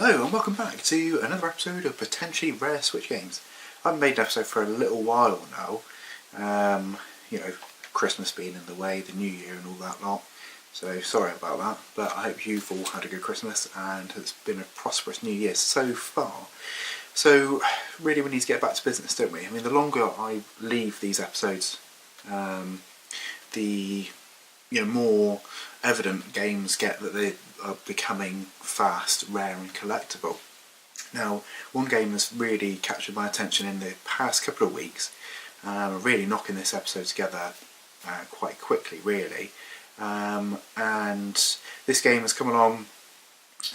Hello and welcome back to another episode of potentially rare Switch games. I haven't made an episode for a little while now, Christmas being in the way, the New Year and all that lot, so sorry about that, but I hope you've all had a good Christmas and it's been a prosperous New Year so far. So really we need to get back to business, don't we? I mean, the longer I leave these episodes, the more evident games get that they are becoming fast, rare and collectible. Now, one game that's really captured my attention in the past couple of weeks, really knocking this episode together quite quickly really, and this game has come along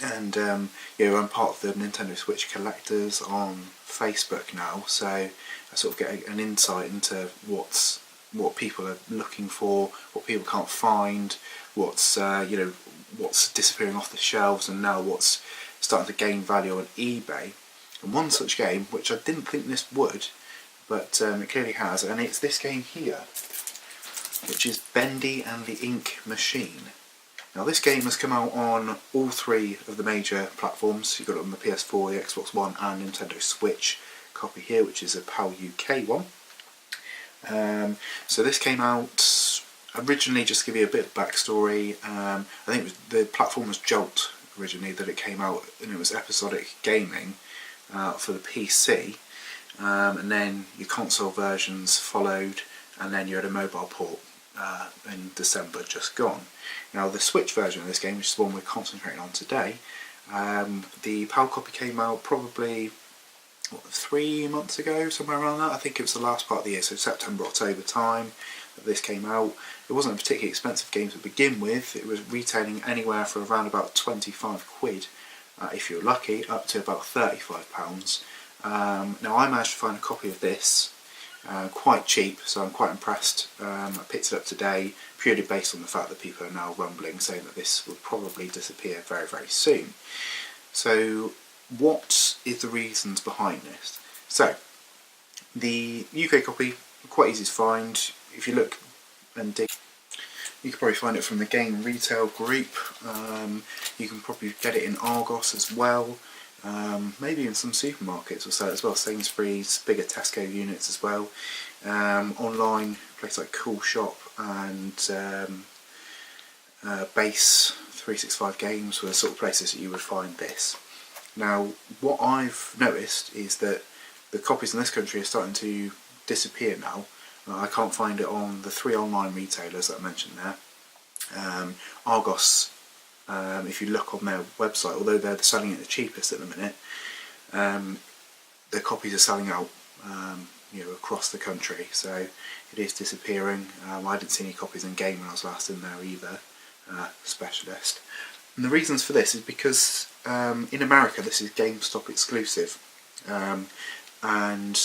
and I'm part of the Nintendo Switch collectors on Facebook now, so I sort of get an insight into what people are looking for, what people can't find, what's disappearing off the shelves, and now what's starting to gain value on eBay. And one such game, which I didn't think this would, but it clearly has, and it's this game here, which is Bendy and the Ink Machine. Now this game has come out on all three of the major platforms. You've got it on the PS4, the Xbox One and Nintendo Switch copy here, which is a PAL UK one. So this came out originally, just to give you a bit of backstory, I think the platform was Jolt originally that it came out, and it was episodic gaming for the PC, and then your console versions followed, and then you had a mobile port in December just gone. Now the Switch version of this game, which is the one we're concentrating on today, the PAL copy came out probably 3 months ago, somewhere around that. I think it was the last part of the year, so September, October time that this came out. It wasn't a particularly expensive game to begin with. It was retailing anywhere for around about 25 quid, if you're lucky, up to about £35. Now I managed to find a copy of this quite cheap, so I'm quite impressed. I picked it up today purely based on the fact that people are now rumbling saying that this will probably disappear very, very soon. So what is the reasons behind this? So the UK copy, quite easy to find. If you look and dig, you can probably find it from the game retail group. You can probably get it in Argos as well, maybe in some supermarkets or so as well, Sainsbury's, bigger Tesco units as well. Online, places like Cool Shop and Base 365 Games were the sort of places that you would find this. Now, what I've noticed is that the copies in this country are starting to disappear now. I can't find it on the 3 online retailers that I mentioned there. Argos, if you look on their website, although they're selling it the cheapest at the minute, their copies are selling out across the country, so it is disappearing. I didn't see any copies in game when I was last in there either, Specialist. And the reasons for this is because in America this is GameStop exclusive, and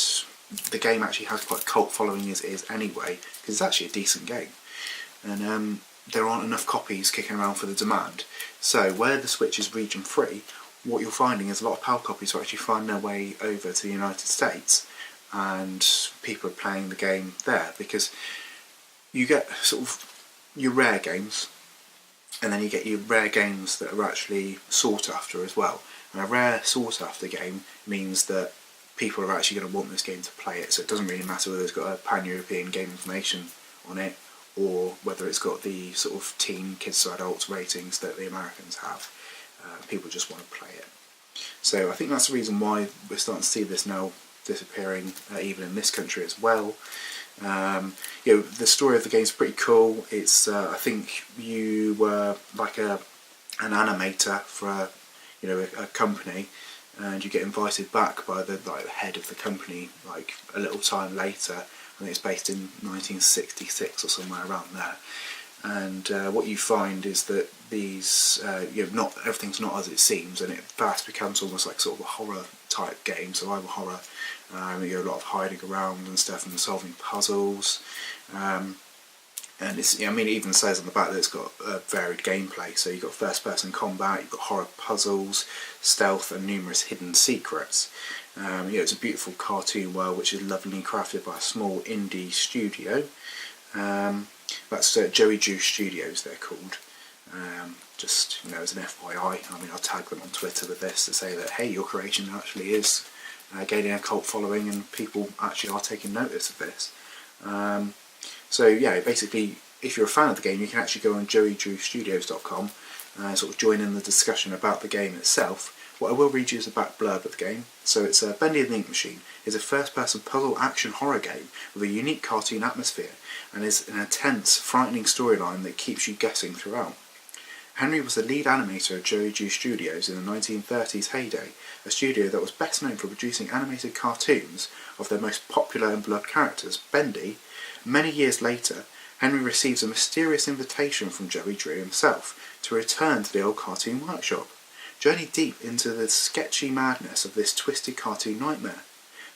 the game actually has quite a cult following as it is anyway, because it's actually a decent game, and there aren't enough copies kicking around for the demand. So where the Switch is region free, what you're finding is a lot of PAL copies are actually finding their way over to the United States, and people are playing the game there, because you get sort of your rare games, and then you get your rare games that are actually sought after as well. And a rare sought after game means that people are actually going to want this game to play it, so it doesn't really matter whether it's got a pan-European game information on it or whether it's got the sort of teen, kids to adults ratings that the Americans have. People just want to play it. So I think that's the reason why we're starting to see this now disappearing, even in this country as well. The story of the game is pretty cool. It's I think you were like an animator for a company, and you get invited back by the head of the company like a little time later. I think it's based in 1966 or somewhere around there. And what you find is that these, not everything's not as it seems, and it fast becomes almost like sort of a horror type game, survival horror. A lot of hiding around and stuff and solving puzzles. And it's, it even says on the back that it's got varied gameplay. So you've got first-person combat, you've got horror puzzles, stealth, and numerous hidden secrets. It's a beautiful cartoon world which is lovingly crafted by a small indie studio. That's Joey Juice Studios, they're called. Just, you know, as an FYI, I mean, I'll tag them on Twitter with this to say that, hey, your creation actually is gaining a cult following and people actually are taking notice of this. So yeah, basically, if you're a fan of the game, you can actually go on joeydrewstudios.com and sort of join in the discussion about the game itself. What I will read you is a back blurb of the game. So it's Bendy and the Ink Machine is a first-person puzzle action horror game with a unique cartoon atmosphere and is an intense, frightening storyline that keeps you guessing throughout. Henry was the lead animator of Joey Drew Studios in the 1930s heyday, a studio that was best known for producing animated cartoons of their most popular and beloved characters, Bendy. Many years later, Henry receives a mysterious invitation from Joey Drew himself to return to the old cartoon workshop. Journey deep into the sketchy madness of this twisted cartoon nightmare.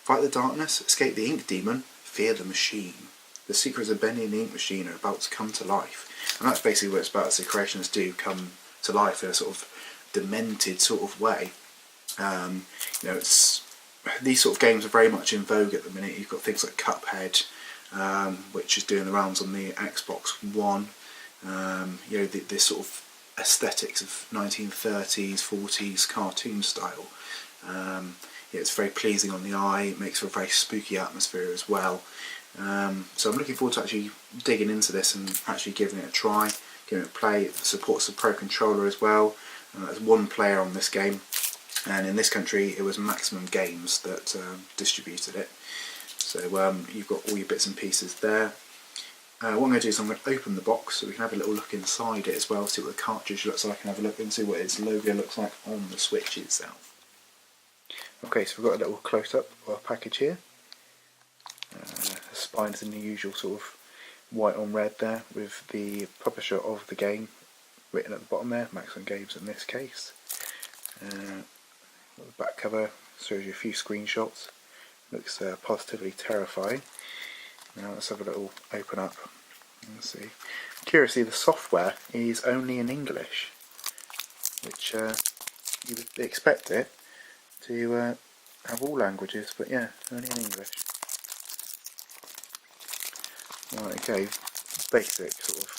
Fight the darkness, escape the ink demon, fear the machine. The secrets of Bendy and the Ink Machine are about to come to life. And that's basically what it's about, as the creations do come to life in a sort of demented sort of way. You know, these sort of games are very much in vogue at the minute. You've got things like Cuphead, which is doing the rounds on the Xbox One. You know, this sort of aesthetics of 1930s, 40s cartoon style. Yeah, it's very pleasing on the eye. It makes for a very spooky atmosphere as well. So I'm looking forward to actually digging into this and actually giving it a try, giving it a play. It supports the Pro Controller as well. There's one player on this game, and in this country it was Maximum Games that distributed it. So you've got all your bits and pieces there. What I'm going to do is I'm going to open the box so we can have a little look inside it as well, see what the cartridge looks like, and have a look and see what its logo looks like on the Switch itself. Okay, so we've got a little close-up of our package here. The spine is in the usual sort of white on red there, with the publisher of the game written at the bottom there, Maximum Games in this case. The back cover shows you a few screenshots. Looks positively terrifying. Now let's have a little open up and see. Curiously, the software is only in English, which you would expect it to have all languages, but yeah, only in English. Right, okay, basic sort of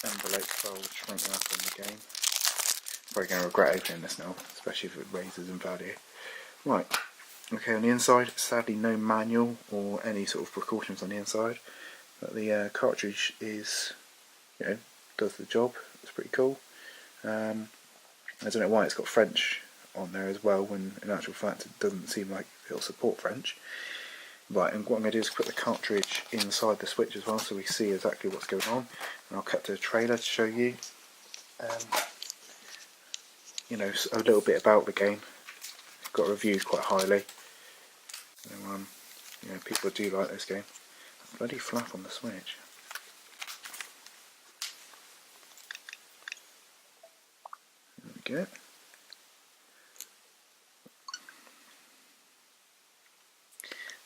envelope fold shrink wrap in the game. Probably going to regret opening this now, especially if it raises in value. Right, okay, on the inside, sadly no manual or any sort of precautions on the inside, but the cartridge is, you know, does the job. It's pretty cool. I don't know why it's got French on there as well, when in actual fact it doesn't seem like it'll support French. Right, and what I'm going to do is put the cartridge inside the Switch as well, so we see exactly what's going on. And I'll cut to a trailer to show you, you know, a little bit about the game. It's got reviewed quite highly. So, you know, people do like this game. Bloody flap on the Switch. There we go.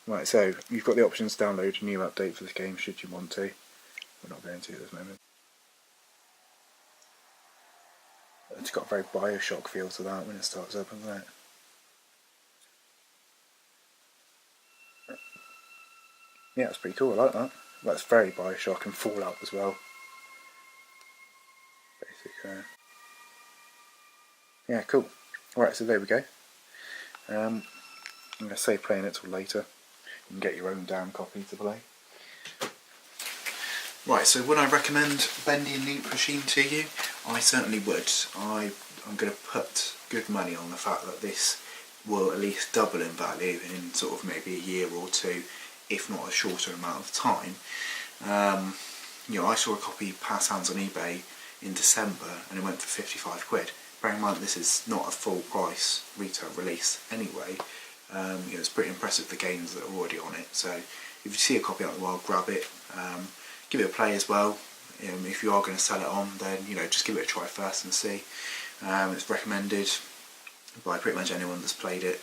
Right, so you've got the options to download a new update for this game should you want to. We're not going to at this moment. It's got a very Bioshock feel to that when it starts up, hasn't it? Yeah, it's pretty cool, I like that. That's very Bioshock and Fallout as well. Basic, yeah, cool. Right, so there we go. I'm going to save playing it till later. You can get your own damn copy to play. Right, so would I recommend Bendy and the Ink Machine to you? I certainly would. I'm going to put good money on the fact that this will at least double in value in sort of maybe a year or two, if not a shorter amount of time. You know, I saw a copy pass hands on eBay in December and it went for 55 quid. Bearing in mind this is not a full price retail release anyway. You know, it's pretty impressive the games that are already on it. So if you see a copy out in the wild, grab it. Give it a play as well. If you are going to sell it on, then you know, just give it a try first and see. It's recommended by pretty much anyone that's played it.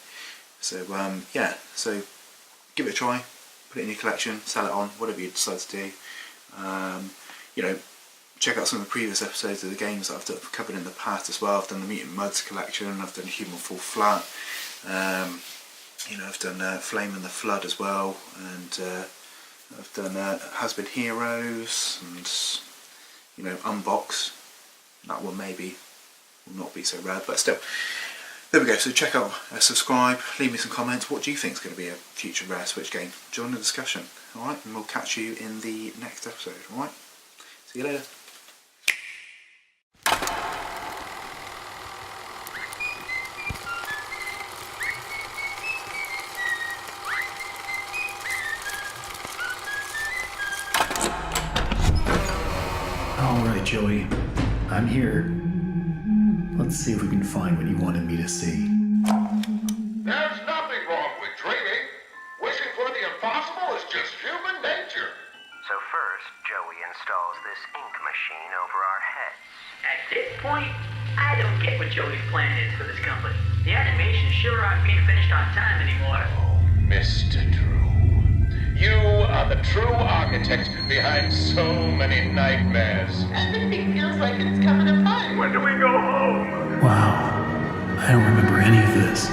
So yeah, so give it a try, put it in your collection, sell it on, whatever you decide to do. You know, check out some of the previous episodes of the games that I've covered in the past as well. I've done the Mutant Muds collection, I've done Human Fall Flat. You know, I've done Flame and the Flood as well, and I've done Has Been Heroes, and unbox. That one maybe will not be so rare, but still. There we go, so check out, subscribe, leave me some comments. What do you think is going to be a future Rare Switch game? Join the discussion, alright? And we'll catch you in the next episode, alright? See you later. Alright, Joey. I'm here. Let's see if we can find what you wanted me to see. There's nothing wrong with dreaming. Wishing for the impossible is just human nature. So first, Joey installs this ink machine over our heads. At this point, I don't get what Joey's plan is for this company. The animations sure aren't being finished on time anymore. Oh, Mr. Drew. You are the true architect behind so many nightmares. Everything feels like it's coming apart. When do we go home? Wow. I don't remember any of this.